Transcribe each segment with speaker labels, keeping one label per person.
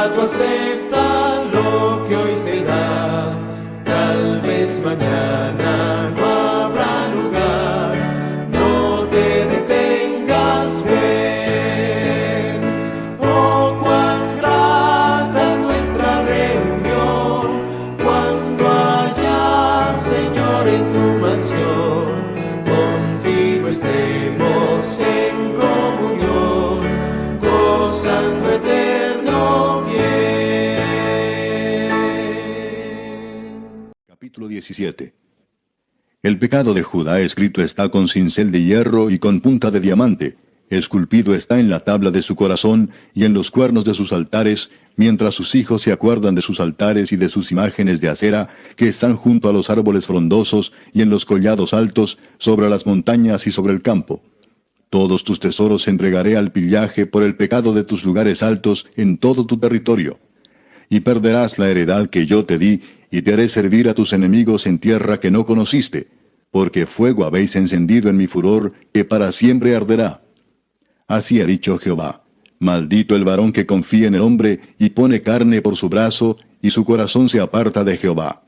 Speaker 1: Ahora tú acepta lo que hoy te da, tal vez mañana no habrá lugar, no te detengas, ven. Oh, cuán grata es nuestra reunión, cuando haya, Señor, en tu mansión, contigo estemos en comunión, gozando eterno bien.
Speaker 2: Capítulo 17. El pecado de Judá escrito está con cincel de hierro y con punta de diamante, esculpido está en la tabla de su corazón y en los cuernos de sus altares, mientras sus hijos se acuerdan de sus altares y de sus imágenes de acera, que están junto a los árboles frondosos y en los collados altos, sobre las montañas y sobre el campo. Todos tus tesoros entregaré al pillaje por el pecado de tus lugares altos en todo tu territorio. Y perderás la heredad que yo te di, y te haré servir a tus enemigos en tierra que no conociste, porque fuego habéis encendido en mi furor, que para siempre arderá. Así ha dicho Jehová: maldito el varón que confía en el hombre, y pone carne por su brazo, y su corazón se aparta de Jehová.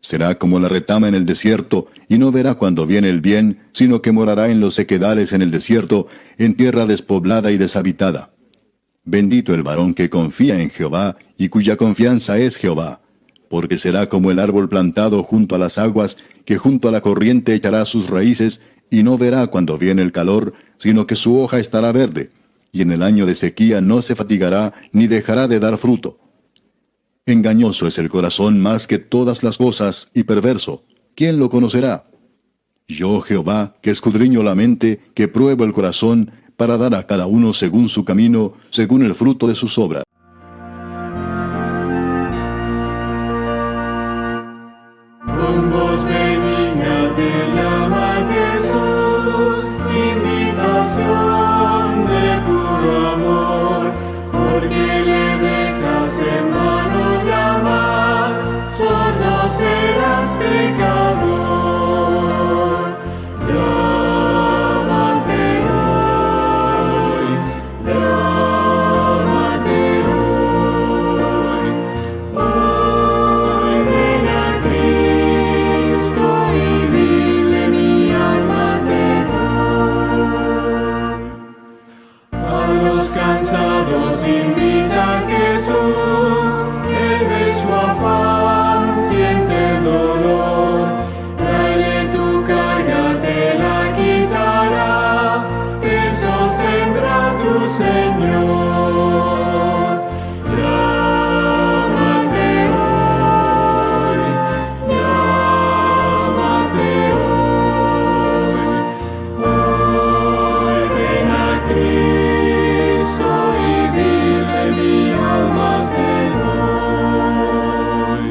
Speaker 2: Será como la retama en el desierto, y no verá cuando viene el bien, sino que morará en los sequedales en el desierto, en tierra despoblada y deshabitada. Bendito el varón que confía en Jehová, y cuya confianza es Jehová, porque será como el árbol plantado junto a las aguas, que junto a la corriente echará sus raíces, y no verá cuando viene el calor, sino que su hoja estará verde, y en el año de sequía no se fatigará, ni dejará de dar fruto. Engañoso es el corazón más que todas las cosas, y perverso. ¿Quién lo conocerá? Yo, Jehová, que escudriño la mente, que pruebo el corazón, para dar a cada uno según su camino, según el fruto de sus obras.
Speaker 1: Con voz benigna te llama Jesús, invitación de puro amor, porque le dejas en vano llamar, sordo serás pecador. Llámate hoy, llámate hoy, hoy ven a Cristo y dile mi alma te doy. A los cansados invita a Jesús, Él ve su afán, siente el dolor, tráele tu carga, te la quitará, te sostendrá tu Señor. Llámate hoy, llámate hoy, hoy ven a Cristo y dile mi alma te doy.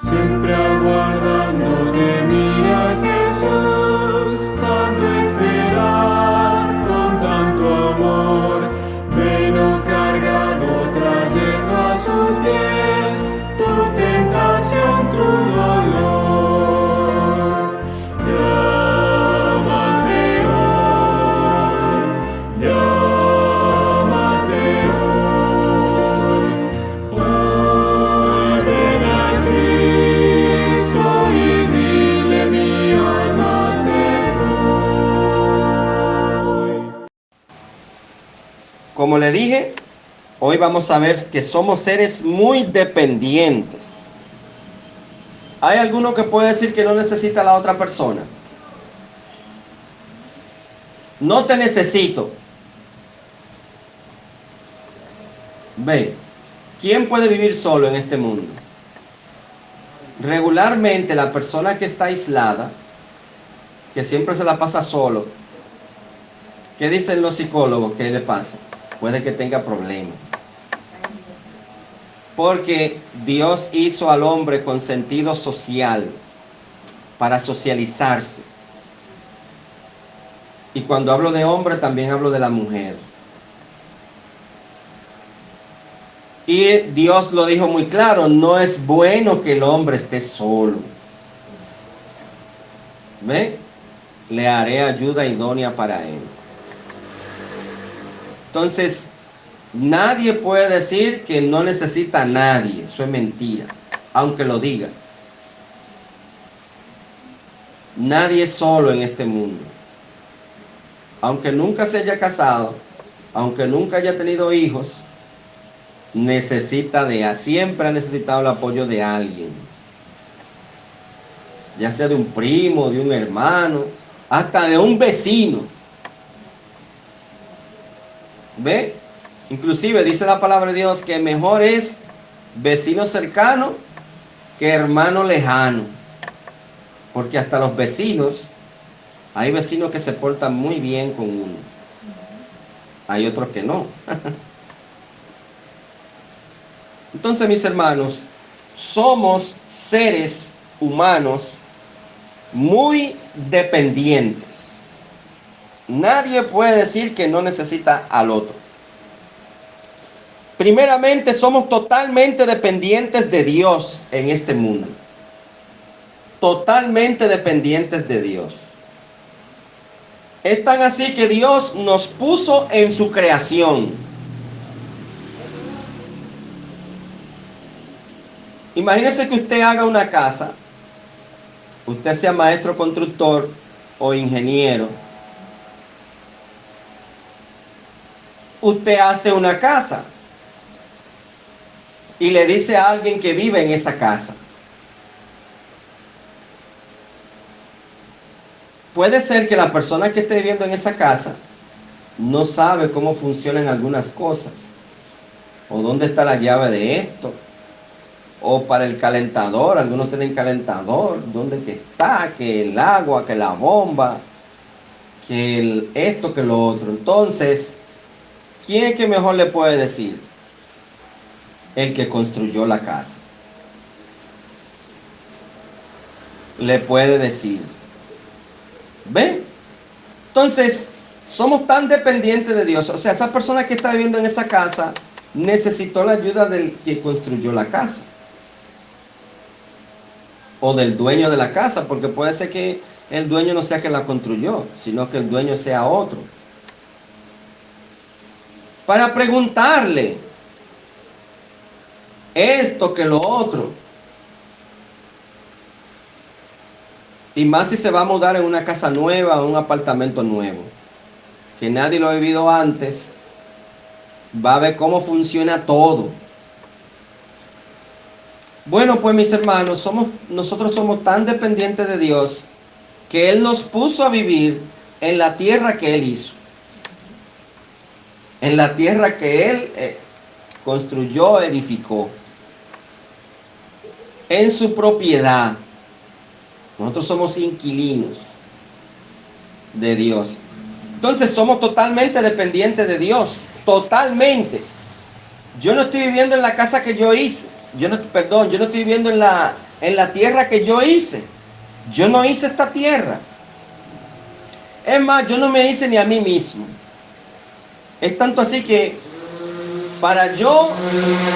Speaker 1: Siempre aguardando de mí a Jesús, tanto esperar con tanto amor, veno cargado trayendo a sus pies tu tentación, tu dolor. Llámate hoy, llámate hoy, hoy ven a Cristo y dile mi alma te doy.
Speaker 3: Como le dije, hoy vamos a ver que somos seres muy dependientes. ¿Hay alguno que puede decir que no necesita a la otra persona? No te necesito. Ve, ¿quién puede vivir solo en este mundo? Regularmente la persona que está aislada, que siempre se la pasa solo, ¿qué dicen los psicólogos que le pasa? Puede que tenga problemas. Porque Dios hizo al hombre con sentido social, para socializarse. Y cuando hablo de hombre, también hablo de la mujer. Y Dios lo dijo muy claro, no es bueno que el hombre esté solo. ¿Ve? Le haré ayuda idónea para él. Entonces, Nadie puede decir que no necesita a nadie. Eso es mentira, aunque lo diga. Nadie es solo en este mundo. Aunque nunca se haya casado, aunque nunca haya tenido hijos, siempre ha necesitado el apoyo de alguien. Ya sea de un primo, de un hermano, hasta de un vecino. ¿Ve? Inclusive dice la palabra de Dios que mejor es vecino cercano que hermano lejano. Porque hasta los vecinos, hay vecinos que se portan muy bien con uno. Hay otros que no. Entonces, mis hermanos, somos seres humanos muy dependientes. Nadie puede decir que no necesita al otro. Primeramente, somos totalmente dependientes de Dios en este mundo. Totalmente dependientes de Dios. Es tan así que Dios nos puso en su creación. Imagínese que usted haga una casa, usted sea maestro constructor o ingeniero. Usted hace una casa y le dice a alguien que vive en esa casa: puede ser que la persona que esté viviendo en esa casa no sabe cómo funcionan algunas cosas, o dónde está la llave de esto, o para el calentador, algunos tienen calentador, dónde que está, que el agua, que la bomba, que esto, que lo otro. Entonces, ¿quién es que mejor le puede decir? El que construyó la casa. Le puede decir. ¿Ven? Entonces, somos tan dependientes de Dios. O sea, esa persona que está viviendo en esa casa necesitó la ayuda del que construyó la casa. O del dueño de la casa, porque puede ser que el dueño no sea que la construyó, sino que el dueño sea otro. Para preguntarle esto que lo otro. Y más si se va a mudar en una casa nueva o un apartamento nuevo, que nadie lo ha vivido antes, va a ver cómo funciona todo. Bueno, pues mis hermanos, nosotros somos tan dependientes de Dios que Él nos puso a vivir en la tierra que Él hizo. En la tierra que Él construyó, edificó. En su propiedad. Nosotros somos inquilinos de Dios. Entonces somos totalmente dependientes de Dios. Totalmente. Yo no estoy viviendo en la casa que yo hice. Yo no estoy viviendo en la tierra que yo hice. Yo no hice esta tierra. Es más, yo no me hice ni a mí mismo. Es tanto así que para yo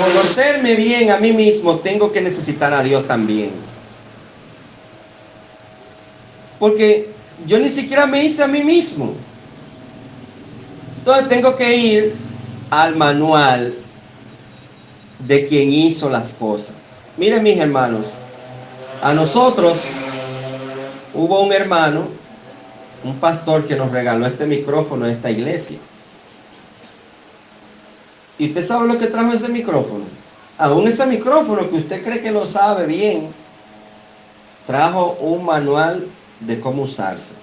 Speaker 3: conocerme bien a mí mismo, tengo que necesitar a Dios también. Porque yo ni siquiera me hice a mí mismo. Entonces tengo que ir al manual de quien hizo las cosas. Miren, mis hermanos, a nosotros hubo un hermano, un pastor, que nos regaló este micrófono en esta iglesia. ¿Y usted sabe lo que trajo ese micrófono? Aún ese micrófono que usted cree que lo sabe bien, trajo un manual de cómo usarse.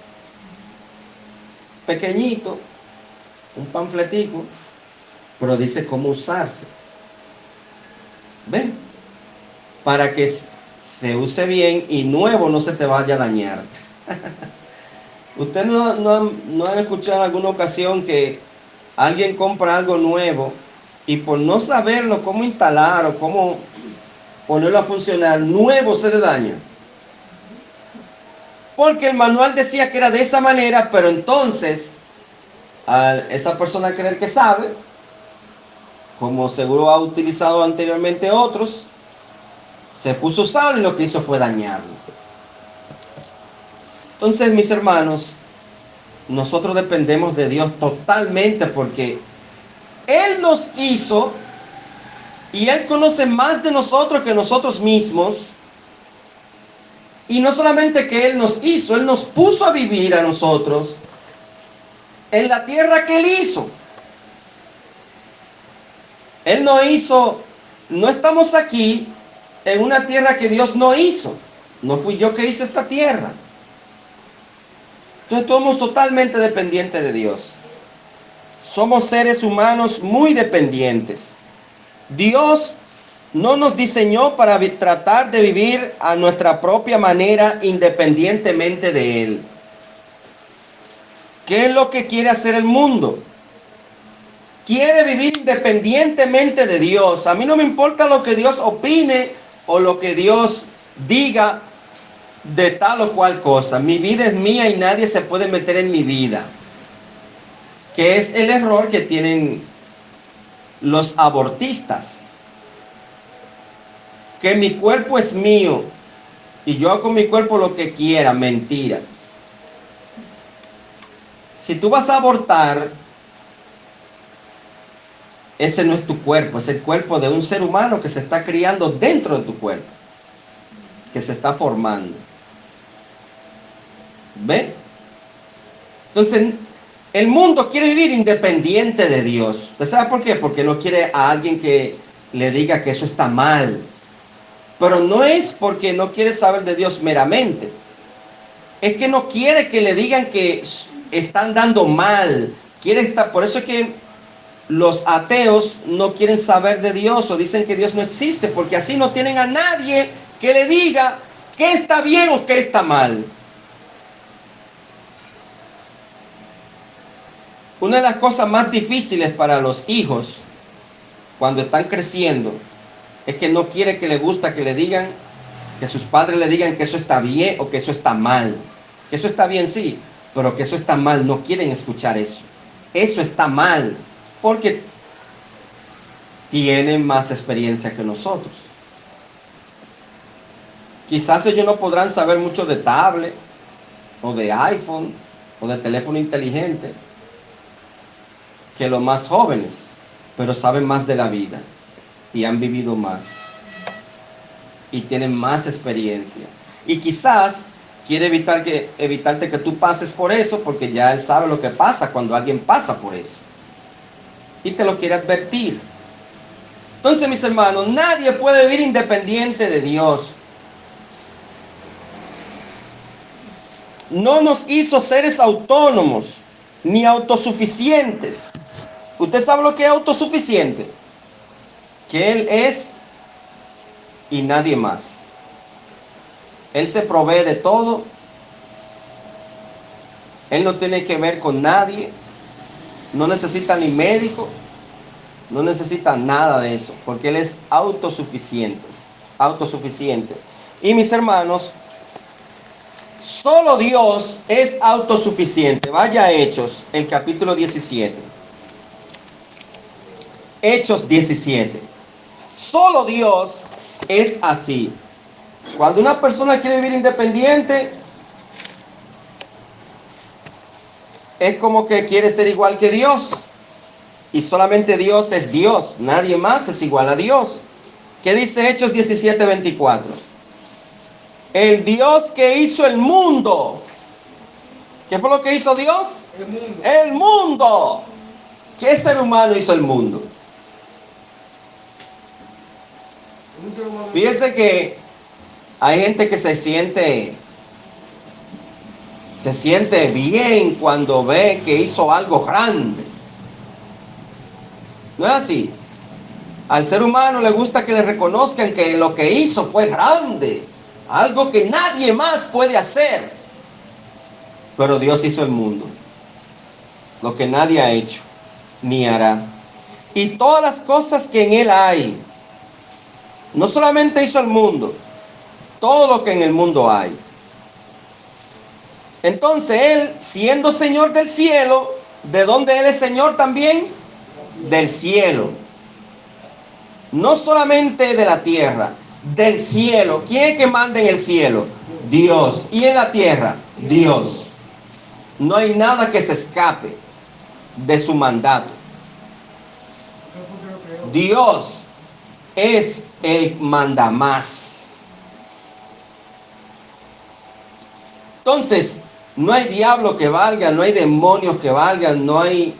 Speaker 3: Pequeñito, un panfletico, pero dice cómo usarse. ¿Ven? Para que se use bien y nuevo no se te vaya a dañar. ¿Usted no han escuchado en alguna ocasión que alguien compra algo nuevo y por no saberlo cómo instalar o cómo ponerlo a funcionar, nuevo se le daña? Porque el manual decía que era de esa manera, pero entonces esa persona creer que sabe, como seguro ha utilizado anteriormente otros, se puso a usarlo y lo que hizo fue dañarlo. Entonces, mis hermanos, nosotros dependemos de Dios totalmente, porque Él nos hizo y Él conoce más de nosotros que nosotros mismos. Y no solamente que Él nos hizo, Él nos puso a vivir a nosotros en la tierra que Él hizo. Él no hizo, no estamos aquí en una tierra que Dios no hizo. No fui yo que hice esta tierra. Entonces somos totalmente dependientes de Dios. Somos seres humanos muy dependientes. Dios no nos diseñó para tratar de vivir a nuestra propia manera independientemente de Él. ¿Qué es lo que quiere hacer el mundo? Quiere vivir independientemente de Dios. A mí no me importa lo que Dios opine o lo que Dios diga de tal o cual cosa. Mi vida es mía y nadie se puede meter en mi vida. Que es el error que tienen los abortistas. Que mi cuerpo es mío y yo hago con mi cuerpo lo que quiera. Mentira. Si tú vas a abortar, ese no es tu cuerpo, es el cuerpo de un ser humano que se está criando dentro de tu cuerpo, que se está formando. ¿Ve? Entonces, el mundo quiere vivir independiente de Dios. ¿Usted sabe por qué? Porque no quiere a alguien que le diga que eso está mal. Pero no es porque no quiere saber de Dios meramente. Es que no quiere que le digan que están dando mal. Quiere estar, por eso es que los ateos no quieren saber de Dios o dicen que Dios no existe, porque así no tienen a nadie que le diga qué está bien o qué está mal. Una de las cosas más difíciles para los hijos cuando están creciendo es que no quiere que le gusta que le digan, que sus padres le digan que eso está bien o que eso está mal. Que eso está bien, sí, pero que eso está mal, no quieren escuchar eso. Eso está mal, porque tienen más experiencia que nosotros. Quizás ellos no podrán saber mucho de tablet, o de iPhone, o de teléfono inteligente, que los más jóvenes, pero saben más de la vida, y han vivido más, y tienen más experiencia. Y quizás quiere evitarte que tú pases por eso, porque ya él sabe lo que pasa cuando alguien pasa por eso. Y te lo quiere advertir. Entonces, mis hermanos, nadie puede vivir independiente de Dios. No nos hizo seres autónomos, ni autosuficientes. ¿Usted sabe lo que es autosuficiente? Que Él es y nadie más. Él se provee de todo. Él no tiene que ver con nadie. No necesita ni médico. No necesita nada de eso. Porque Él es autosuficiente. Y mis hermanos, solo Dios es autosuficiente. Vaya a Hechos, el capítulo 17. Hechos 17. Solo Dios es así. Cuando una persona quiere vivir independiente, es como que quiere ser igual que Dios. Y solamente Dios es Dios. Nadie más es igual a Dios. ¿Qué dice Hechos 17:24? El Dios que hizo el mundo. ¿Qué fue lo que hizo Dios?
Speaker 1: El mundo.
Speaker 3: El mundo. ¿Qué ser humano hizo el mundo?
Speaker 1: Un ser humano.
Speaker 3: Fíjense que hay gente que se siente bien cuando ve que hizo algo grande. ¿No es así? Al ser humano le gusta que le reconozcan que lo que hizo fue grande, algo que nadie más puede hacer. Pero Dios hizo el mundo, lo que nadie ha hecho ni hará, y todas las cosas que en él hay. No solamente hizo el mundo, todo lo que en el mundo hay. Entonces Él, siendo Señor del cielo, ¿de dónde Él es Señor también? Del cielo. No solamente de la tierra, del cielo. ¿Quién es que manda en el cielo? Dios. ¿Y en la tierra? Dios. No hay nada que se escape de su mandato. Dios es el mandamás. Entonces, no hay diablo que valga, no hay demonios que valgan, no hay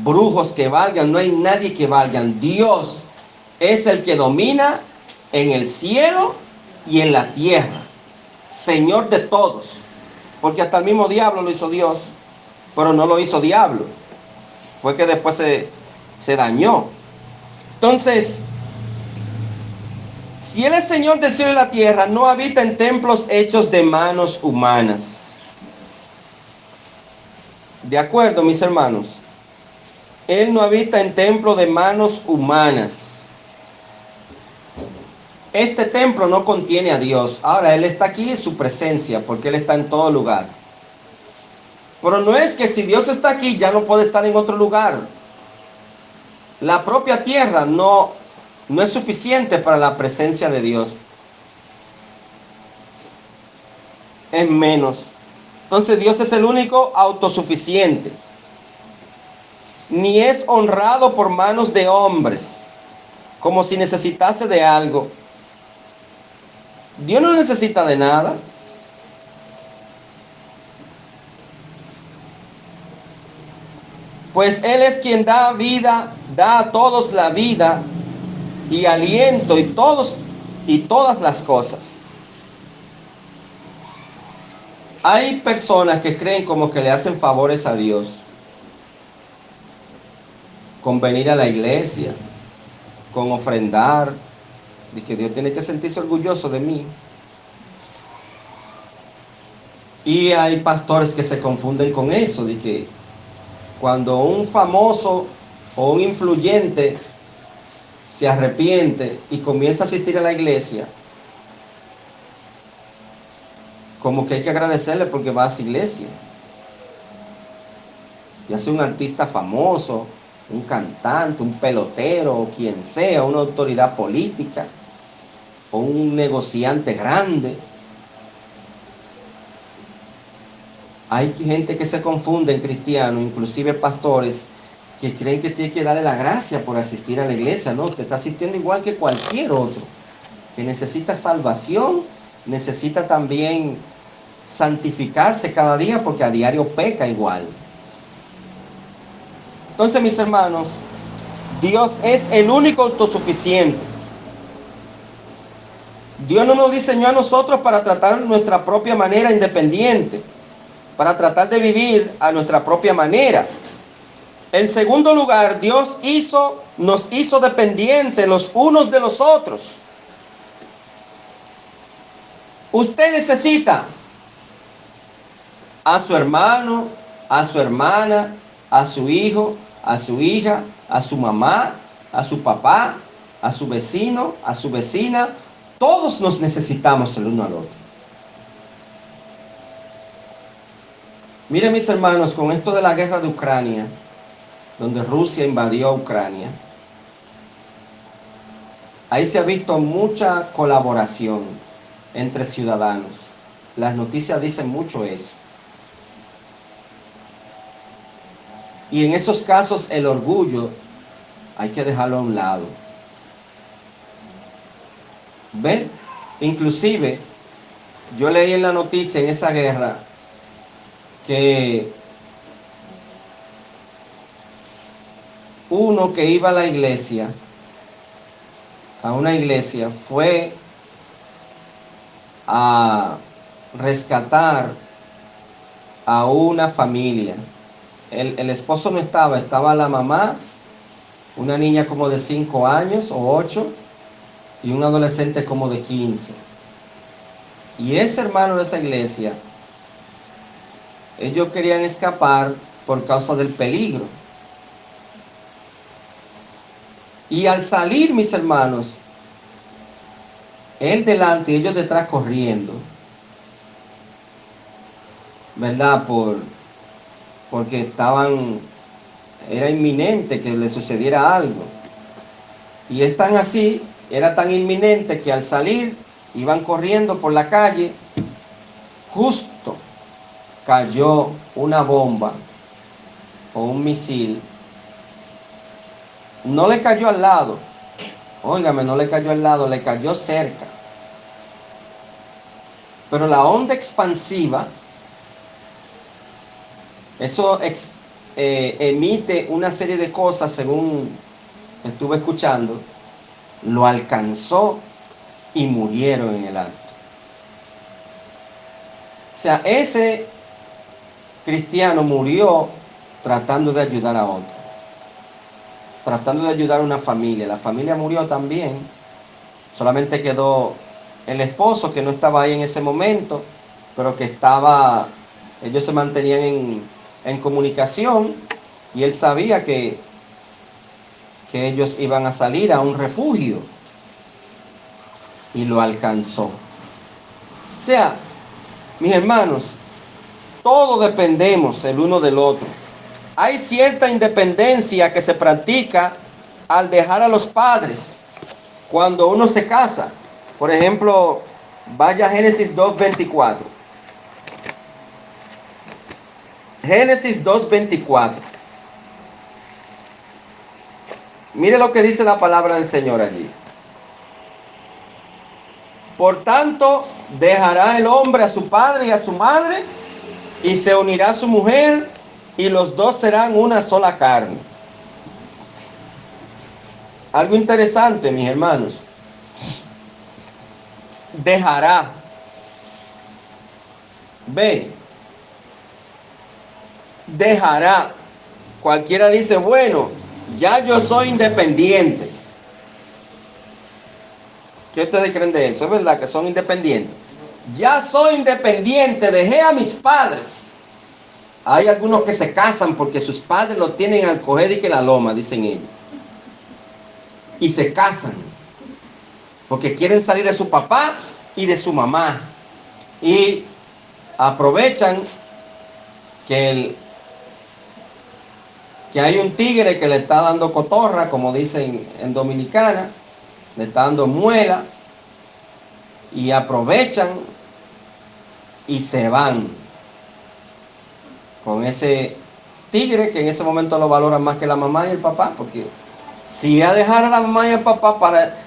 Speaker 3: brujos que valgan, no hay nadie que valgan. Dios es el que domina en el cielo y en la tierra. Señor de todos. Porque hasta el mismo diablo lo hizo Dios, pero no lo hizo diablo. Fue que después se dañó. Entonces, si Él es Señor del cielo y la tierra, no habita en templos hechos de manos humanas. ¿De acuerdo, mis hermanos? Él no habita en templos de manos humanas. Este templo no contiene a Dios. Ahora, Él está aquí en su presencia, porque Él está en todo lugar. Pero no es que si Dios está aquí, ya no puede estar en otro lugar. La propia tierra no es suficiente para la presencia de Dios. Es menos. Entonces Dios es el único autosuficiente. Ni es honrado por manos de hombres, como si necesitase de algo. Dios no necesita de nada. Pues Él es quien da vida, da a todos la vida y aliento y todas las cosas. Hay personas que creen como que le hacen favores a Dios con venir a la iglesia, con ofrendar, de que Dios tiene que sentirse orgulloso de mí. Y hay pastores que se confunden con eso, de que cuando un famoso o un influyente se arrepiente y comienza a asistir a la iglesia, como que hay que agradecerle porque va a esa iglesia. Ya sea un artista famoso, un cantante, un pelotero, o quien sea, una autoridad política, o un negociante grande. Hay gente que se confunde en cristianos, inclusive pastores, que creen que tiene que darle la gracia por asistir a la iglesia. No, usted está asistiendo igual que cualquier otro, que necesita salvación, necesita también santificarse cada día, porque a diario peca igual. Entonces, mis hermanos, Dios es el único autosuficiente. Dios no nos diseñó a nosotros para tratar nuestra propia manera independiente, para tratar de vivir a nuestra propia manera. En segundo lugar, Dios nos hizo dependientes los unos de los otros. Usted necesita a su hermano, a su hermana, a su hijo, a su hija, a su mamá, a su papá, a su vecino, a su vecina. Todos nos necesitamos el uno al otro. Miren, mis hermanos, con esto de la guerra de Ucrania, donde Rusia invadió Ucrania, ahí se ha visto mucha colaboración entre ciudadanos. Las noticias dicen mucho eso. Y en esos casos el orgullo hay que dejarlo a un lado. ¿Ven? Inclusive, yo leí en la noticia en esa guerra que uno que iba a la iglesia, a una iglesia, fue a rescatar a una familia. El esposo no estaba, estaba la mamá, una niña como de 5 años o 8 y un adolescente como de 15. Y ese hermano de esa iglesia, ellos querían escapar por causa del peligro. Y al salir, mis hermanos, él delante y ellos detrás corriendo, ¿verdad? Porque era inminente que le sucediera algo. Y es tan así, era tan inminente que al salir, iban corriendo por la calle, justo cayó una bomba o un misil No le cayó al lado. Óigame, no le cayó al lado, le cayó cerca. Pero la onda expansiva, eso emite una serie de cosas, según estuve escuchando, lo alcanzó y murieron en el acto. O sea, ese cristiano murió tratando de ayudar a otro, tratando de ayudar a una familia. La familia murió también, solamente quedó el esposo, que no estaba ahí en ese momento, pero que estaba, ellos se mantenían en comunicación, y él sabía que ellos iban a salir a un refugio, y lo alcanzó. O sea, mis hermanos, todos dependemos el uno del otro. Hay cierta independencia que se practica al dejar a los padres cuando uno se casa. Por ejemplo, vaya a Génesis 2:24. Génesis 2:24. Mire lo que dice la palabra del Señor allí. Por tanto, dejará el hombre a su padre y a su madre, y se unirá a su mujer, y los dos serán una sola carne. Algo interesante, mis hermanos. Dejará. Ve. Dejará. Cualquiera dice, bueno, ya yo soy independiente. ¿Qué ustedes creen de eso? ¿Es verdad que son independientes? Ya soy independiente, dejé a mis padres. Hay algunos que se casan porque sus padres lo tienen al coger y que la loma, dicen ellos. Y se casan porque quieren salir de su papá y de su mamá. Y aprovechan que hay un tigre que le está dando cotorra, como dicen en Dominicana, le está dando muela, y aprovechan y se van con ese tigre, que en ese momento lo valoran más que la mamá y el papá, porque si a dejar a la mamá y al papá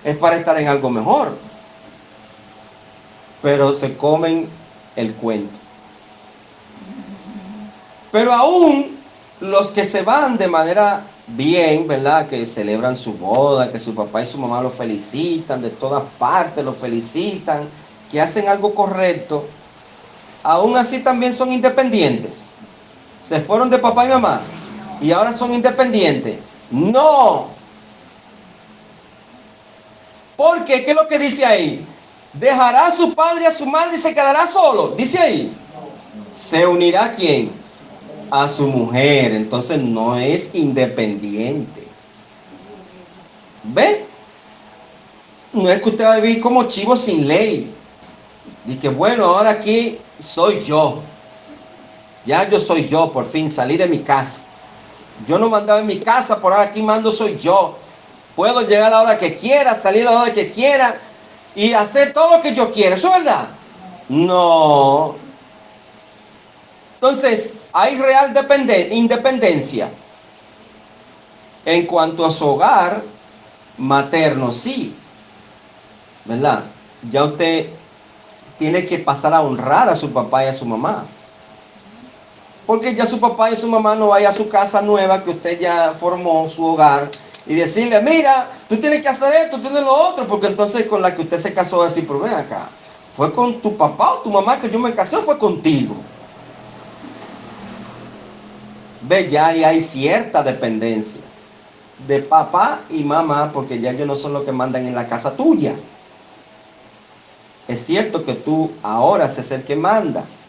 Speaker 3: es para estar en algo mejor, pero se comen el cuento. Pero aún los que se van de manera bien, ¿verdad? Que celebran su boda, que su papá y su mamá lo felicitan, de todas partes lo felicitan, que hacen algo correcto, aún así también son independientes. Se fueron de papá y mamá y ahora son independientes. No. Porque, ¿qué es lo que dice ahí? Dejará a su padre y a su madre y se quedará solo. Dice ahí. ¿Se unirá a quién? A su mujer. Entonces no es independiente. ¿Ve? No es que usted va a vivir como chivo sin ley. Y que bueno, ahora aquí soy yo. Ya yo soy yo, por fin salí de mi casa. Yo no mandaba en mi casa, por ahora aquí mando soy yo. Puedo llegar a la hora que quiera, salir a la hora que quiera y hacer todo lo que yo quiera. ¿Eso es verdad? No. Entonces, hay real independencia en cuanto a su hogar materno, sí. ¿Verdad? Ya usted tiene que pasar a honrar a su papá y a su mamá. Porque ya su papá y su mamá no vayan a su casa nueva que usted ya formó, su hogar, y decirle, mira, tú tienes que hacer esto, tú tienes lo otro, porque entonces con la que usted se casó así, pero ven acá, ¿fue con tu papá o tu mamá que yo me casé o fue contigo? Ve, ya ahí hay cierta dependencia de papá y mamá, porque ya ellos no son los que mandan en la casa tuya. Es cierto que tú ahora es el que mandas,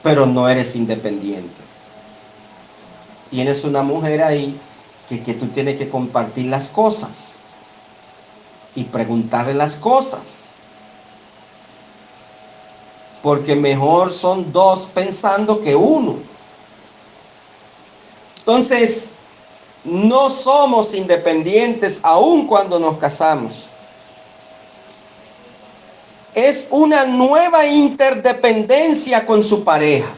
Speaker 3: pero no eres independiente. Tienes una mujer ahí que tú tienes que compartir las cosas y preguntarle las cosas. Porque mejor son dos pensando que uno. Entonces, no somos independientes aun cuando nos casamos. Es una nueva interdependencia con su pareja.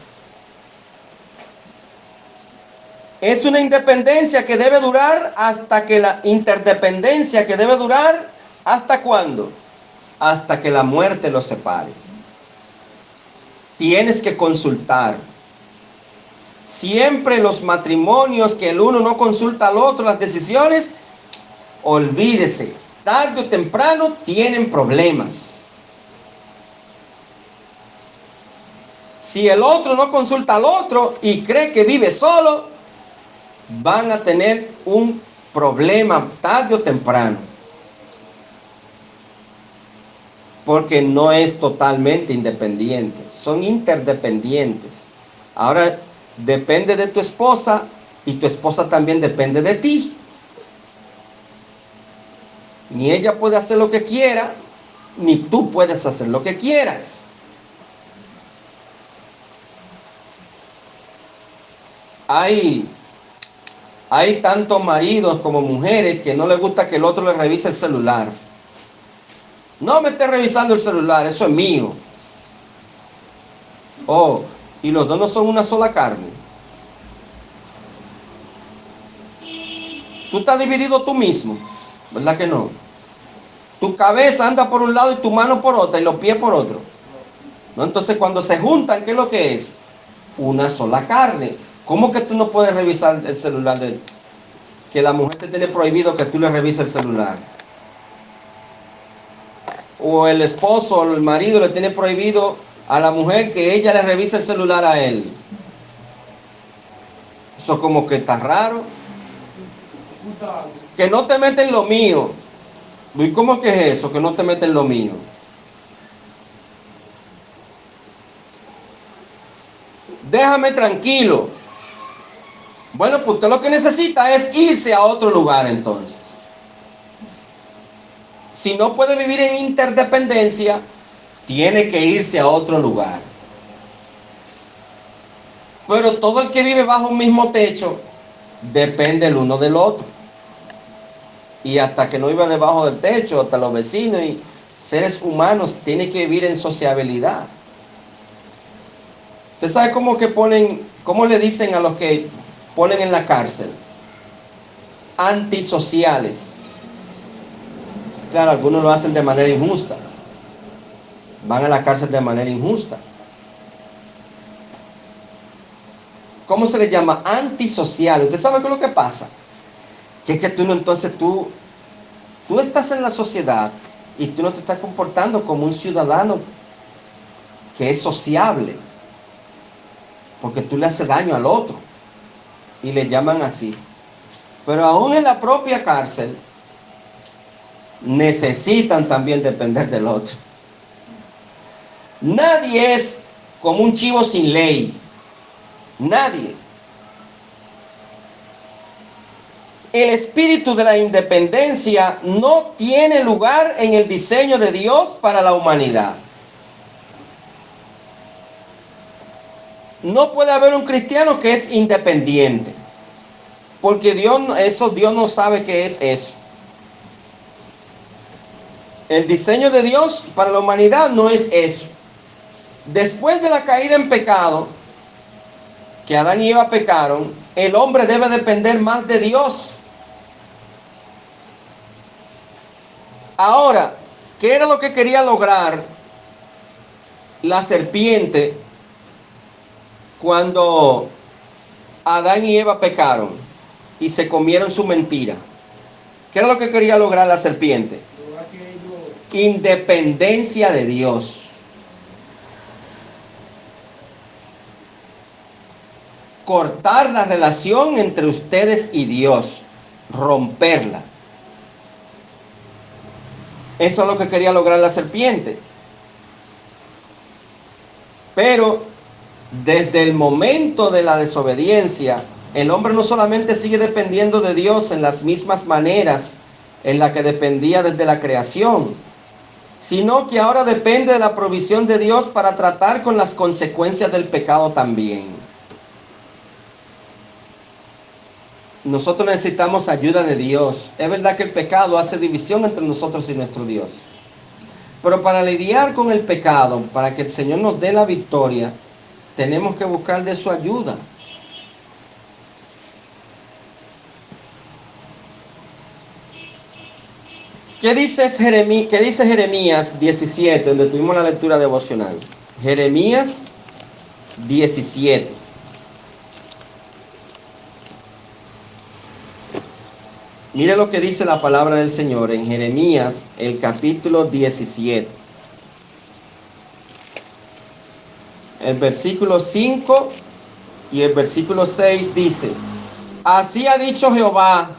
Speaker 3: Es una independencia que debe durar hasta que la interdependencia que debe durar, ¿hasta cuándo? Hasta que la muerte los separe. Tienes que consultar. Siempre los matrimonios que el uno no consulta al otro las decisiones, olvídese, tarde o temprano tienen problemas. Si el otro no consulta al otro y cree que vive solo, van a tener un problema tarde o temprano. Porque no es totalmente independiente, son interdependientes. Ahora depende de tu esposa y tu esposa también depende de ti. Ni ella puede hacer lo que quiera, ni tú puedes hacer lo que quieras. Hay tantos maridos como mujeres que no les gusta que el otro le revise el celular. No me esté revisando el celular, eso es mío. Oh, y los dos no son una sola carne. Tú estás dividido tú mismo, ¿verdad que no? Tu cabeza anda por un lado y tu mano por otra y los pies por otro. ¿No? Entonces cuando se juntan, ¿qué es lo que es? Una sola carne. ¿Cómo que tú no puedes revisar el celular de él? Que la mujer te tiene prohibido que tú le revises el celular. O el esposo o el marido le tiene prohibido a la mujer que ella le revise el celular a él. Eso como que está raro. Que no te meten lo mío. ¿Y cómo que es eso? Que no te meten lo mío. Déjame tranquilo. Bueno, pues usted lo que necesita es irse a otro lugar entonces. Si no puede vivir en interdependencia, tiene que irse a otro lugar. Pero todo el que vive bajo un mismo techo depende el uno del otro. Y hasta que no viva debajo del techo, hasta los vecinos y seres humanos tienen que vivir en sociabilidad. ¿Usted sabe cómo que ponen, cómo le dicen a los que ponen en la cárcel? Antisociales. Claro, algunos lo hacen de manera injusta. Van a la cárcel de manera injusta. ¿Cómo se le llama? Antisociales. ¿Usted sabe qué es lo que pasa? Que es que tú no, entonces tú estás en la sociedad y tú no te estás comportando como un ciudadano que es sociable. Porque tú le haces daño al otro. Y le llaman así. Pero aún en la propia cárcel necesitan también depender del otro. Nadie es como un chivo sin ley. Nadie. El espíritu de la independencia no tiene lugar en el diseño de Dios para la humanidad. No puede haber un cristiano que es independiente. Porque Dios no sabe qué es eso. El diseño de Dios para la humanidad no es eso. Después de la caída en pecado, que Adán y Eva pecaron, el hombre debe depender más de Dios. Ahora, ¿qué era lo que quería lograr la serpiente cuando Adán y Eva pecaron y se comieron su mentira? ¿Qué era lo que quería lograr la serpiente? Independencia de Dios. Cortar la relación entre ustedes y Dios. Romperla. Eso es lo que quería lograr la serpiente. Pero desde el momento de la desobediencia, el hombre no solamente sigue dependiendo de Dios en las mismas maneras en las que dependía desde la creación, sino que ahora depende de la provisión de Dios para tratar con las consecuencias del pecado también. Nosotros necesitamos ayuda de Dios. Es verdad que el pecado hace división entre nosotros y nuestro Dios. Pero para lidiar con el pecado, para que el Señor nos dé la victoria, tenemos que buscar de su ayuda. ¿Qué dice Jeremías 17, donde tuvimos la lectura devocional? Jeremías 17. Mire lo que dice la palabra del Señor en Jeremías, el capítulo 17. El versículo 5 y el versículo 6 dice: así ha dicho Jehová.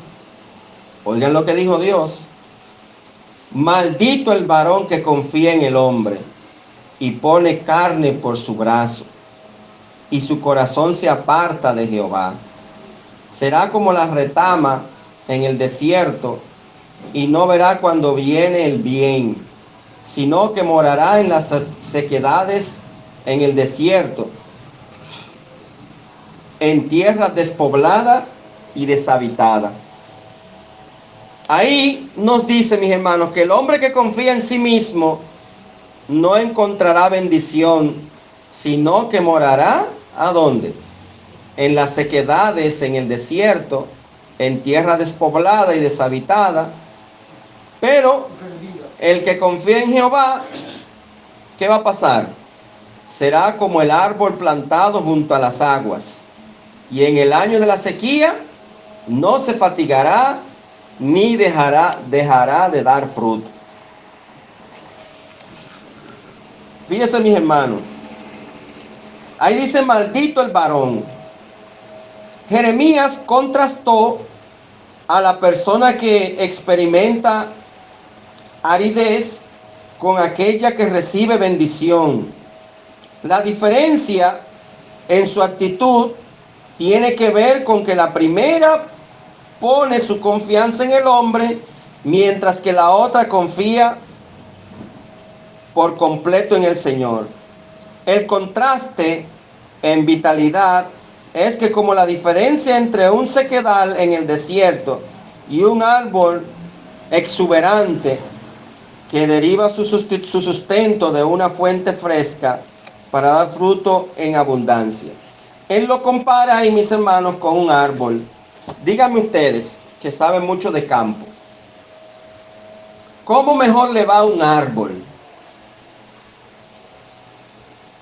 Speaker 3: Oigan lo que dijo Dios: maldito el varón que confía en el hombre y pone carne por su brazo, y su corazón se aparta de Jehová. Será como la retama en el desierto, y no verá cuando viene el bien, sino que morará en las sequedades en el desierto, en tierra despoblada y deshabitada. Ahí nos dice, mis hermanos, que el hombre que confía en sí mismo no encontrará bendición, sino que morará, ¿a dónde? En las sequedades, en el desierto, en tierra despoblada y deshabitada. Pero el que confía en Jehová, ¿qué va a pasar? Será como el árbol plantado junto a las aguas, y en el año de la sequía no se fatigará ni dejará de dar fruto. Fíjense, mis hermanos, ahí dice: maldito el varón. Jeremías contrastó a la persona que experimenta aridez con aquella que recibe bendición. La diferencia en su actitud tiene que ver con que la primera pone su confianza en el hombre, mientras que la otra confía por completo en el Señor. El contraste en vitalidad es que, como la diferencia entre un sequedal en el desierto y un árbol exuberante que deriva su sustento de una fuente fresca para dar fruto en abundancia. Él lo compara ahí, mis hermanos, con un árbol. Díganme ustedes, que saben mucho de campo, ¿cómo mejor le va a un árbol?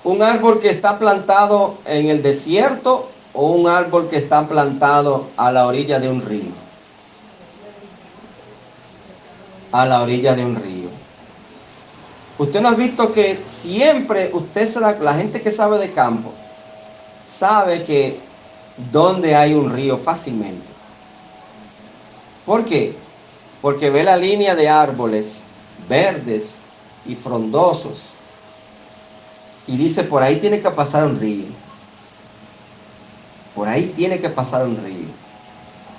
Speaker 3: ¿Un árbol que está plantado en el desierto o un árbol que está plantado a la orilla de un río? A la orilla de un río. Usted no ha visto que siempre la gente que sabe de campo sabe que donde hay un río fácilmente. ¿Por qué? Porque ve la línea de árboles verdes y frondosos y dice: por ahí tiene que pasar un río. Por ahí tiene que pasar un río,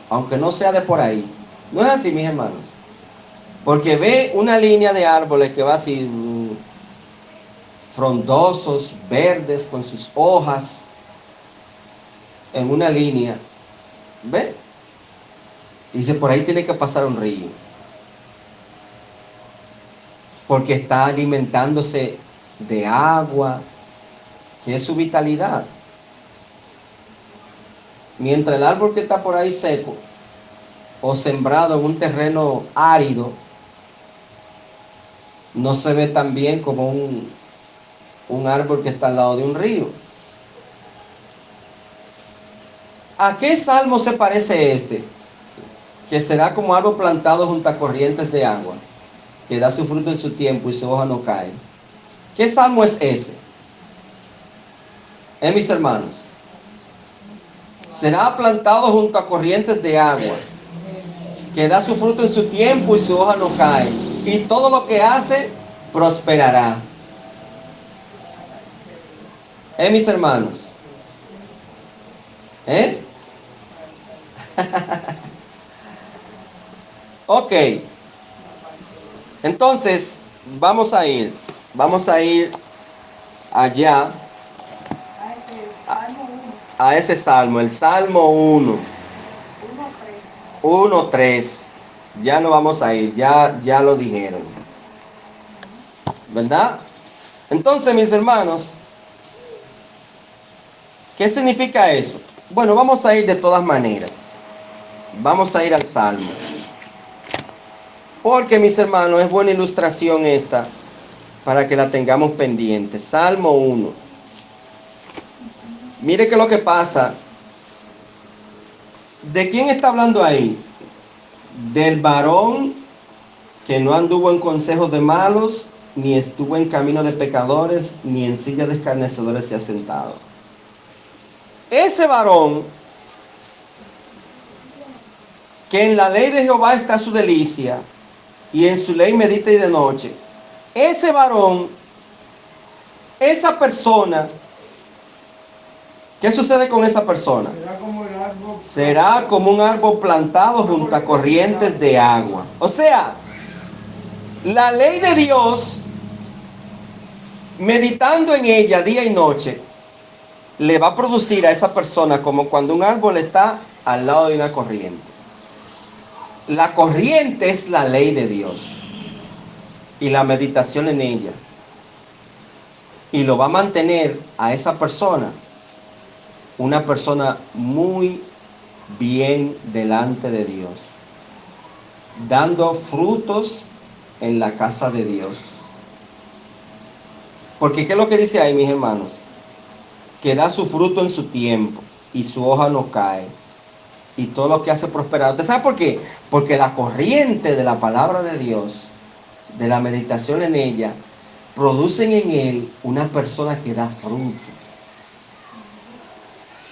Speaker 3: aunque no sea de por ahí. No es así, mis hermanos. Porque ve una línea de árboles que va así, frondosos, verdes, con sus hojas en una línea. ¿Ve? Dice: por ahí tiene que pasar un río, porque está alimentándose de agua, que es su vitalidad. Mientras el árbol que está por ahí seco o sembrado en un terreno árido no se ve tan bien como un árbol que está al lado de un río. ¿A qué salmo se parece este? Que será como árbol plantado junto a corrientes de agua, que da su fruto en su tiempo y su hoja no cae. ¿Qué salmo es ese? Mis hermanos, será plantado junto a corrientes de agua, que da su fruto en su tiempo y su hoja no cae, y todo lo que hace prosperará. Mis hermanos, ok, entonces vamos a ir allá a ese salmo, el Salmo 1:3. Ya no vamos a ir, ya lo dijeron, ¿verdad? Entonces, mis hermanos, ¿qué significa eso? Bueno, vamos a ir de todas maneras. Vamos a ir al Salmo. Porque, mis hermanos, es buena ilustración esta para que la tengamos pendiente. Salmo 1. Mire qué es lo que pasa. ¿De quién está hablando ahí? Del varón que no anduvo en consejos de malos, ni estuvo en camino de pecadores, ni en silla de escarnecedores se ha sentado. Ese varón, que en la ley de Jehová está su delicia, y en su ley medita y de noche. Ese varón, esa persona, ¿qué sucede con esa persona? Será como un árbol plantado junto a corrientes de agua. O sea, la ley de Dios, meditando en ella día y noche, le va a producir a esa persona como cuando un árbol está al lado de una corriente. La corriente es la ley de Dios y la meditación en ella. Y lo va a mantener a esa persona una persona muy bien delante de Dios, dando frutos en la casa de Dios. Porque ¿qué es lo que dice ahí, mis hermanos? Que da su fruto en su tiempo y su hoja no cae, y todo lo que hace prosperar. ¿Usted sabe por qué? Porque la corriente de la palabra de Dios, de la meditación en ella, producen en él una persona que da fruto,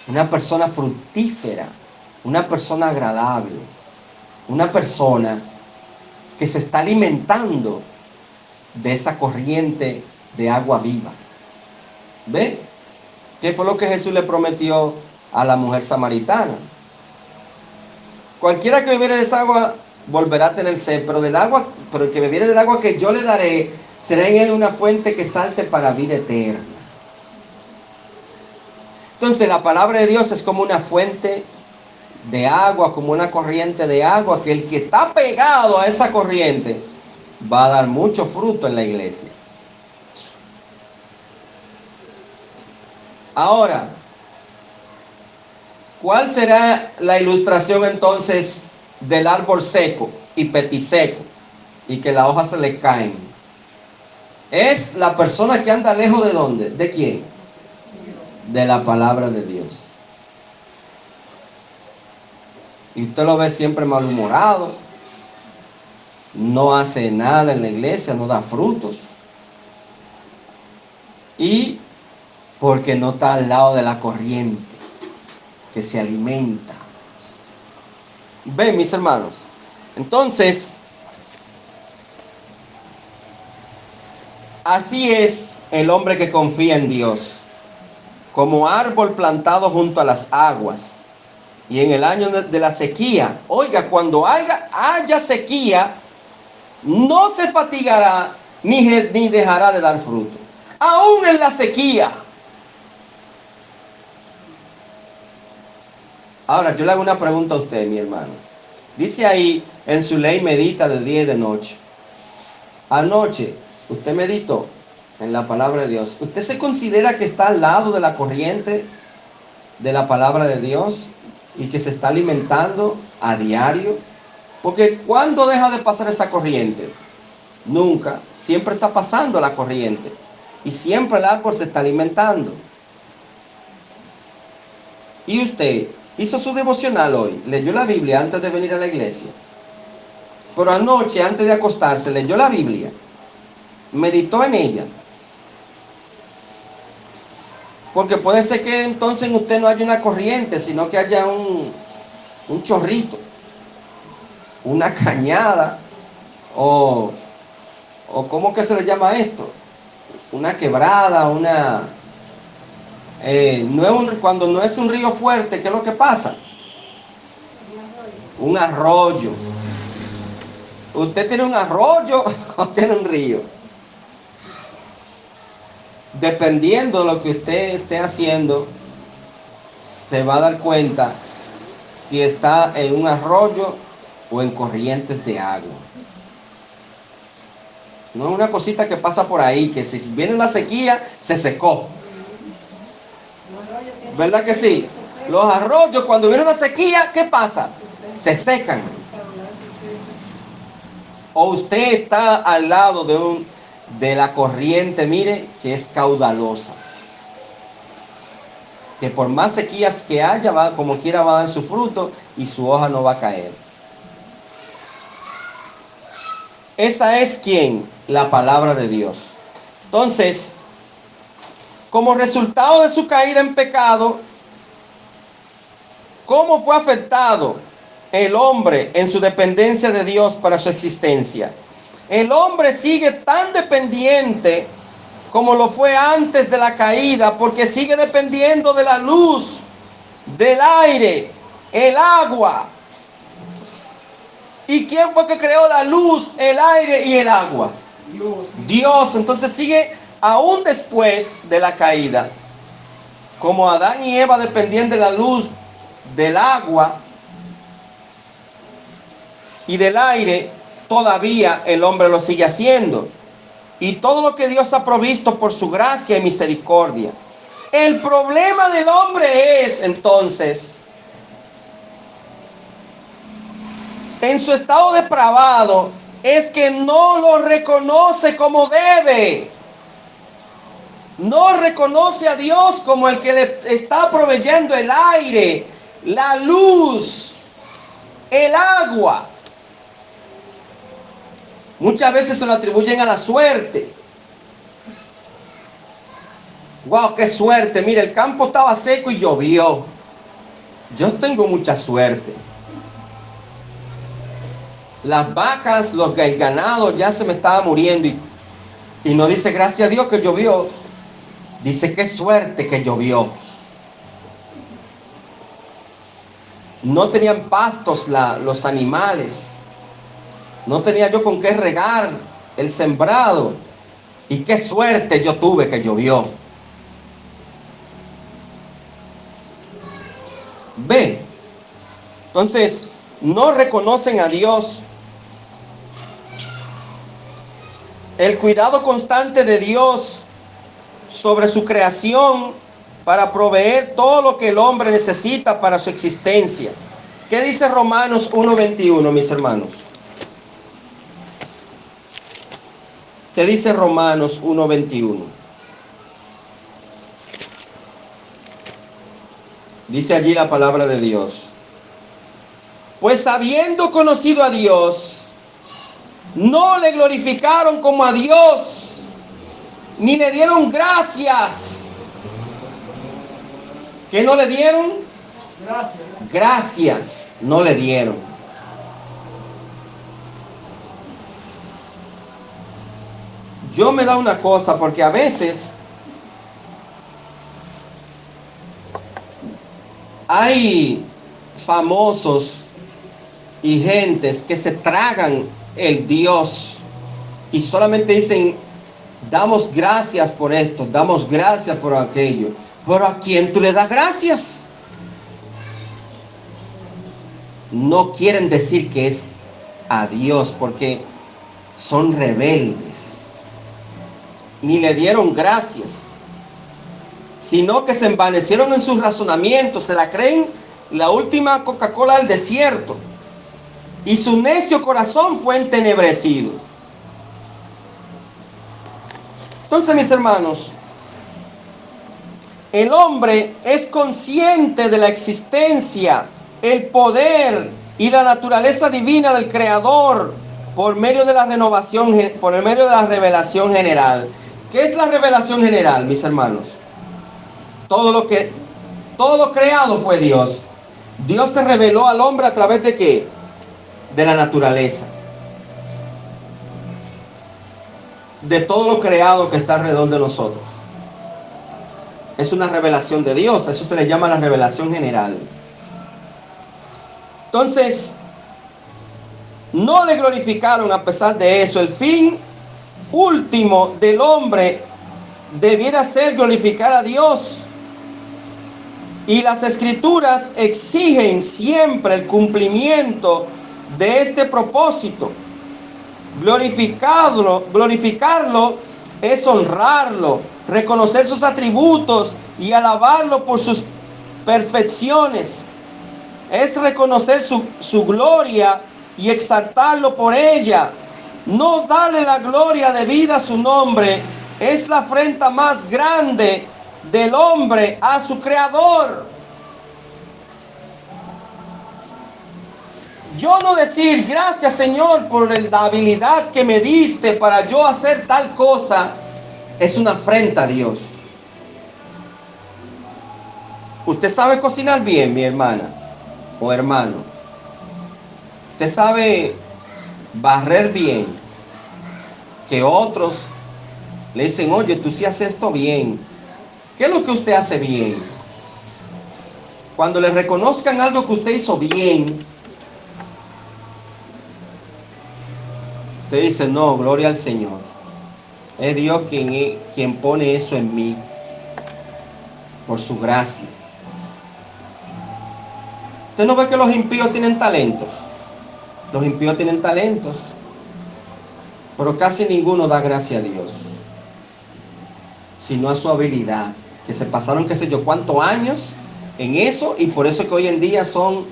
Speaker 3: una persona fructífera, una persona agradable, una persona que se está alimentando de esa corriente de agua viva. ¿Ve? ¿Qué fue lo que Jesús le prometió a la mujer samaritana? Cualquiera que bebiere de esa agua volverá a tener sed, pero el que bebiere del agua que yo le daré, será en él una fuente que salte para vida eterna. Entonces la palabra de Dios es como una fuente de agua, como una corriente de agua, que el que está pegado a esa corriente va a dar mucho fruto en la iglesia. Ahora, ¿cuál será la ilustración entonces del árbol seco y petiseco y que las hojas se le caen? Es la persona que anda lejos de ¿dónde? ¿De quién? De la palabra de Dios. Y usted lo ve siempre malhumorado, no hace nada en la iglesia, no da frutos. Y porque no está al lado de la corriente que se alimenta. Ven, mis hermanos. Entonces, así es el hombre que confía en Dios, como árbol plantado junto a las aguas, y en el año de la sequía, oiga, cuando haya sequía, no se fatigará ni dejará de dar fruto. Aún en la sequía. Ahora, yo le hago una pregunta a usted, mi hermano. Dice ahí, en su ley medita de día y de noche. Anoche, usted meditó en la palabra de Dios. ¿Usted se considera que está al lado de la corriente de la palabra de Dios y que se está alimentando a diario? Porque ¿cuándo deja de pasar esa corriente? Nunca. Siempre está pasando la corriente. Y siempre el árbol se está alimentando. ¿Y usted hizo su devocional hoy? ¿Leyó la Biblia antes de venir a la iglesia? Pero anoche, antes de acostarse, leyó la Biblia. Meditó en ella. Porque puede ser que entonces en usted no haya una corriente, sino que haya un chorrito, una cañada, o ¿cómo que se le llama esto? Una quebrada, cuando no es un río fuerte, ¿qué es lo que pasa? Un arroyo. ¿Usted tiene un arroyo o tiene un río? Dependiendo de lo que usted esté haciendo, se va a dar cuenta si está en un arroyo o en corrientes de agua. No es una cosita que pasa por ahí, que si viene una sequía, se secó. ¿Verdad que sí? Los arroyos, cuando viene una sequía, ¿qué pasa? Se secan. O usted está al lado de la corriente, mire, que es caudalosa. Que por más sequías que haya, va, como quiera va a dar su fruto y su hoja no va a caer. Esa es quien, la palabra de Dios. Entonces, como resultado de su caída en pecado, ¿cómo fue afectado el hombre en su dependencia de Dios para su existencia? El hombre sigue tan dependiente como lo fue antes de la caída, porque sigue dependiendo de la luz, del aire, el agua. ¿Y quién fue que creó la luz, el aire y el agua? Dios. Entonces sigue aún después de la caída. Como Adán y Eva dependían de la luz, del agua y del aire, todavía el hombre lo sigue haciendo. Y todo lo que Dios ha provisto por su gracia y misericordia. El problema del hombre es, entonces, en su estado depravado, es que no lo reconoce como debe. No reconoce a Dios como el que le está proveyendo el aire, la luz, el agua. Muchas veces se lo atribuyen a la suerte. Wow, qué suerte. Mire, el campo estaba seco y llovió. Yo tengo mucha suerte. Las vacas, el ganado ya se me estaba muriendo y no dice gracias a Dios que llovió. Dice qué suerte que llovió. No tenían pastos los animales. No tenía yo con qué regar el sembrado. Y qué suerte yo tuve que llovió. Ve. Entonces, no reconocen a Dios. El cuidado constante de Dios sobre su creación para proveer todo lo que el hombre necesita para su existencia. ¿Qué dice Romanos 1:21, mis hermanos? ¿Qué dice Romanos 1:21? Dice allí la palabra de Dios. Pues habiendo conocido a Dios, no le glorificaron como a Dios, ni le dieron gracias. ¿Qué no le dieron?
Speaker 1: Gracias.
Speaker 3: Gracias no le dieron. Yo me da una cosa, porque a veces hay famosos y gentes que se tragan el Dios y solamente dicen, damos gracias por esto, damos gracias por aquello. Pero ¿a quién tú le das gracias? No quieren decir que es a Dios porque son rebeldes. Ni le dieron gracias, sino que se envanecieron en sus razonamientos, se la creen la última Coca-Cola del desierto, y su necio corazón fue entenebrecido. Entonces, mis hermanos, el hombre es consciente de la existencia, el poder y la naturaleza divina del Creador por medio de la renovación, por el medio de la revelación general. ¿Qué es la revelación general, mis hermanos? Todo lo creado fue Dios. Dios se reveló al hombre a través de ¿qué? De la naturaleza. De todo lo creado que está alrededor de nosotros. Es una revelación de Dios. Eso se le llama la revelación general. Entonces, no le glorificaron a pesar de eso. El fin último del hombre debiera ser glorificar a Dios. Y las escrituras exigen siempre el cumplimiento de este propósito. Glorificarlo es honrarlo, reconocer sus atributos y alabarlo por sus perfecciones. Es reconocer su gloria y exaltarlo por ella. No darle la gloria debida a su nombre es la afrenta más grande del hombre a su creador. Yo no decir gracias, Señor, por la habilidad que me diste para yo hacer tal cosa, es una afrenta a Dios. Usted sabe cocinar bien, mi hermana o hermano. Usted sabe barrer bien. Que otros le dicen, oye, tú sí haces esto bien. ¿Qué es lo que usted hace bien? Cuando le reconozcan algo que usted hizo bien, usted dice, no, gloria al Señor. Es Dios quien pone eso en mí, por su gracia. Usted no ve que los impíos tienen talentos. Los impíos tienen talentos, pero casi ninguno da gracia a Dios, sino a su habilidad, que se pasaron qué sé yo cuántos años en eso, y por eso que hoy en día son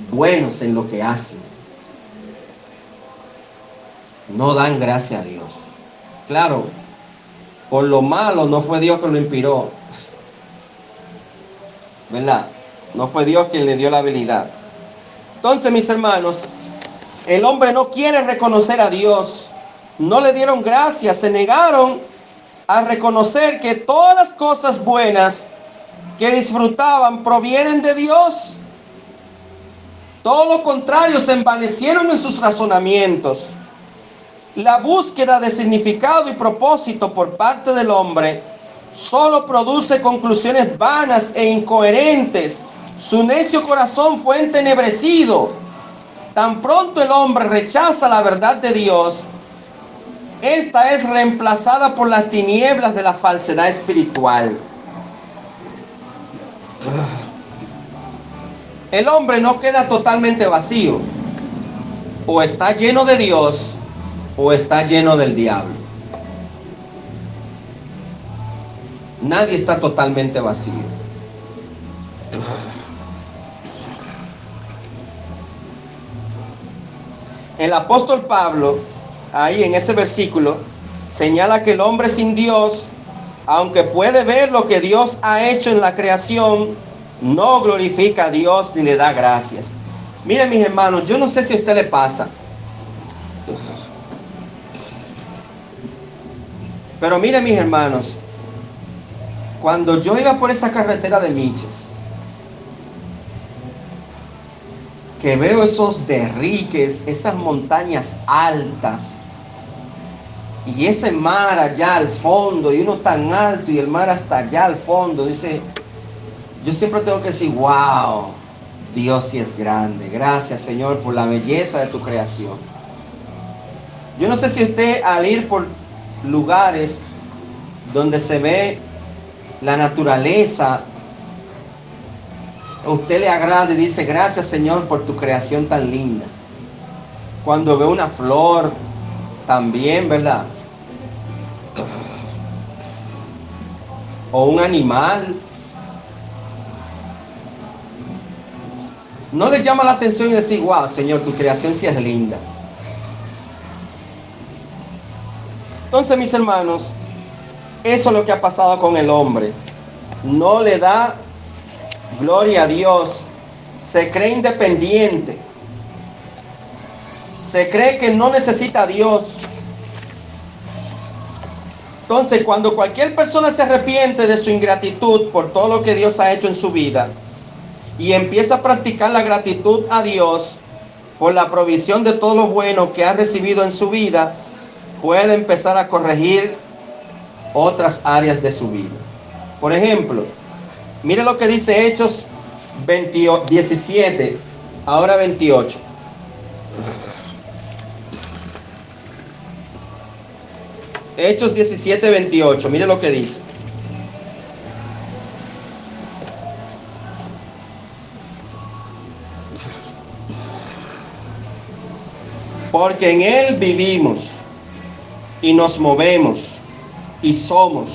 Speaker 3: buenos en lo que hacen. No dan gracia a Dios. Claro, por lo malo no fue Dios que lo inspiró, ¿verdad? No fue Dios quien le dio la habilidad. Entonces, mis hermanos, el hombre no quiere reconocer a Dios. No le dieron gracias, se negaron a reconocer que todas las cosas buenas que disfrutaban provienen de Dios. Todo lo contrario, se envanecieron en sus razonamientos. La búsqueda de significado y propósito por parte del hombre solo produce conclusiones vanas e incoherentes. Su necio corazón fue entenebrecido. Tan pronto el hombre rechaza la verdad de Dios, esta es reemplazada por las tinieblas de la falsedad espiritual. El hombre no queda totalmente vacío. O está lleno de Dios o está lleno del diablo. Nadie está totalmente vacío. El apóstol Pablo, ahí en ese versículo, señala que el hombre sin Dios, aunque puede ver lo que Dios ha hecho en la creación, no glorifica a Dios ni le da gracias. Miren, mis hermanos, yo no sé si a usted le pasa, pero miren, mis hermanos, cuando yo iba por esa carretera de Miches, que veo esos derriques, esas montañas altas, y ese mar allá al fondo, y uno tan alto, y el mar hasta allá al fondo, dice, yo siempre tengo que decir, wow, Dios sí es grande. Gracias, Señor, por la belleza de tu creación. Yo no sé si usted, al ir por lugares donde se ve la naturaleza, a usted le agrada y dice, gracias, Señor, por tu creación tan linda. Cuando ve una flor, también, ¿verdad? O un animal, ¿no le llama la atención y decir, wow, Señor, tu creación sí es linda? Entonces, mis hermanos, eso es lo que ha pasado con el hombre. No le da gloria a Dios. Se cree independiente. Se cree que no necesita a Dios. Entonces, cuando cualquier persona se arrepiente de su ingratitud por todo lo que Dios ha hecho en su vida y empieza a practicar la gratitud a Dios por la provisión de todo lo bueno que ha recibido en su vida, puede empezar a corregir otras áreas de su vida. Por ejemplo, mire lo que dice Hechos 17, ahora 28. Hechos 17, 28. Mire lo que dice. Porque en Él vivimos y nos movemos y somos,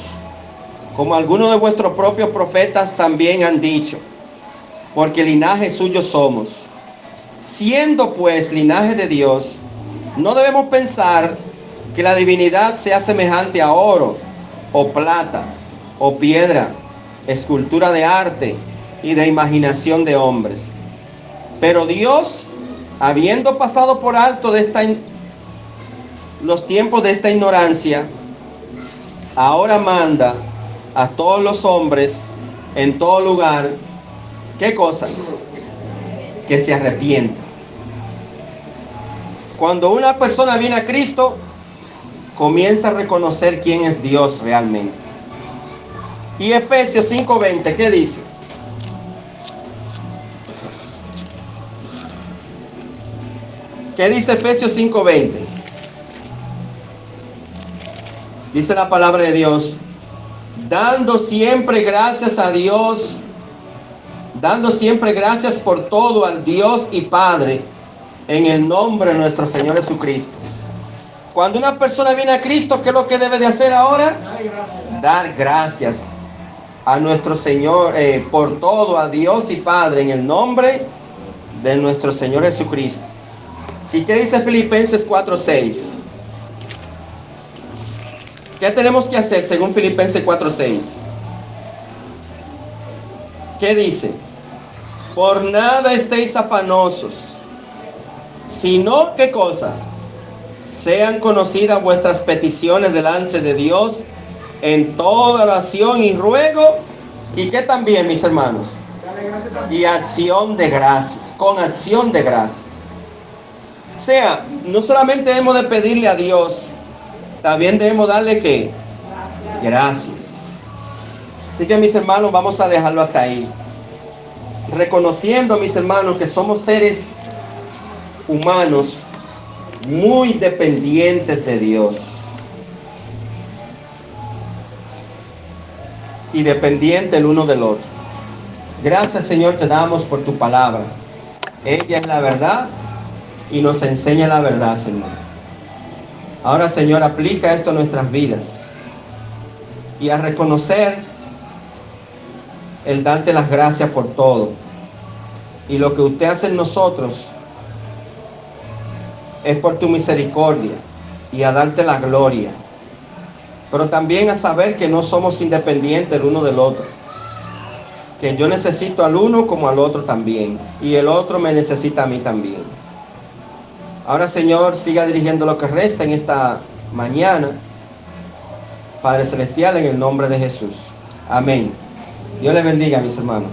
Speaker 3: como algunos de vuestros propios profetas también han dicho, porque linaje suyo somos. Siendo pues linaje de Dios, No debemos pensar que la divinidad sea semejante a oro, o plata, o piedra, escultura de arte y de imaginación de hombres. Pero Dios, habiendo pasado por alto los tiempos de esta ignorancia, ahora manda a todos los hombres en todo lugar, ¿qué cosa? Que se arrepientan. Cuando una persona viene a Cristo, comienza a reconocer quién es Dios realmente. Y Efesios 5:20, ¿qué dice? ¿Qué dice Efesios 5:20? Dice la palabra de Dios: dando siempre gracias a Dios, dando siempre gracias por todo al Dios y Padre, en el nombre de nuestro Señor Jesucristo. Cuando una persona viene a Cristo, ¿qué es lo que debe de hacer ahora? Dar gracias a nuestro Señor, por todo a Dios y Padre, en el nombre de nuestro Señor Jesucristo. ¿Y qué dice Filipenses 4:6? ¿Qué tenemos que hacer según Filipenses 4:6? ¿Qué dice? Por nada estéis afanosos, sino, ¿qué cosa? Sean conocidas vuestras peticiones delante de Dios en toda oración y ruego. ¿Y qué también, mis hermanos? Y acción de gracias, con acción de gracias. O sea, no solamente debemos de pedirle a Dios, también debemos darle ¿qué? Gracias. Así que, mis hermanos, vamos a dejarlo hasta ahí. Reconociendo, mis hermanos, que somos seres humanos muy dependientes de Dios. Y dependientes el uno del otro. Gracias, Señor, te damos por tu palabra. Ella es la verdad y nos enseña la verdad, Señor. Ahora, Señor, aplica esto a nuestras vidas. Y a reconocer el darte las gracias por todo. Y lo que usted hace en nosotros es por tu misericordia y a darte la gloria. Pero también a saber que no somos independientes el uno del otro. Que yo necesito al uno como al otro también. Y el otro me necesita a mí también. Ahora, Señor, siga dirigiendo lo que resta en esta mañana. Padre Celestial, en el nombre de Jesús. Amén. Dios les bendiga, mis hermanos.